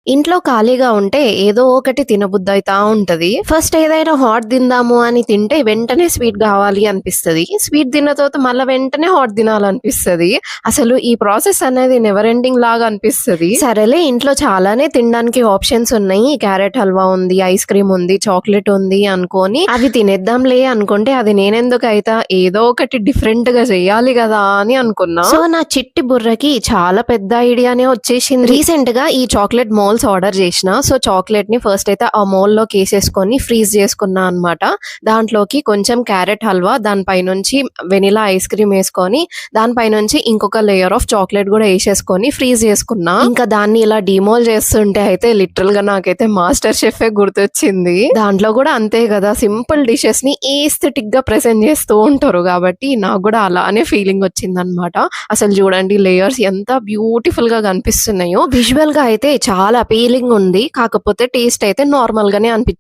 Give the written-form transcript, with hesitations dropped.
ఇంట్లో ఖాళీగా ఉంటే ఏదో ఒకటి తినబుద్దయితా ఉంటది. ఫస్ట్ ఏదైనా హాట్ తిందాము అని తింటే వెంటనే స్వీట్ గావాలి అనిపిస్తది. స్వీట్ తిన్న తర్వాత మళ్ళా వెంటనే హాట్ తినాలనిపిస్తది. అసలు ఈ ప్రాసెస్ అనేది నెవర్ ఎండింగ్ లాగా అనిపిస్తది. సరేలే ఇంట్లో చాలానే తినడానికి ఆప్షన్స్ ఉన్నాయి. క్యారెట్ హల్వా ఉంది, ఐస్ క్రీమ్ ఉంది, చాక్లెట్ ఉంది అనుకోని అవి తినేద్దాంలే అనుకుంటే అది నేనెందుకైతా ఏదో ఒకటి డిఫరెంట్‌గా చేయాలి గదా అని అనుకున్నా. సో నా చిట్టి బుర్రకి చాలా పెద్ద ఐడియానే వచ్చేసింది. రీసెంట్‌గా ఈ చాక్లెట్ మోల్స్ ఆర్డర్ చేసిన. సో చాక్లెట్‌ని ఫస్ట్ అయితే ఆ మోల్‌లోకి ఏసేసుకొని ఫ్రీజ్ చేసుకున్నా అన్నమాట. దాంట్లోకి కొంచెం క్యారెట్ హల్వా, దాని పైనుంచి వెనిల్లా ఐస్ క్రీమ్ ఏసుకొని, దాని పైనుంచి ఇంకొక లేయర్ ఆఫ్ చాక్లెట్ గూడా ఏసేసుకొని ఫ్రీజ్ చేసుకున్నా. ఇంకా దాన్ని ఇలా డీమోల్ చేస్తుంటే అయితే లిటరల్‌గా నాకైతే మాస్టర్ షెఫే గుర్తొచ్చింది. దాంట్లో గూడా అంతే గదా! సింపుల్ డిషెస్‌ని ఏస్థెటిక్‌గా ప్రెజెంట్ చేస్తూ ఉంటారు గాబట్టి నాకు గూడా అలానే ఫీలింగ్ వచ్చిందన్నమాట. అసలు చూడండి లేయర్స్ ఎంత బ్యూటిఫుల్‌గా కనిపిస్తున్నాయో. విజువల్‌గా అయితే చాలా అపీలింగ్ ఉంది. కాకపోతే టేస్ట్ అయితే నార్మల్‌గానే అనిపించింది.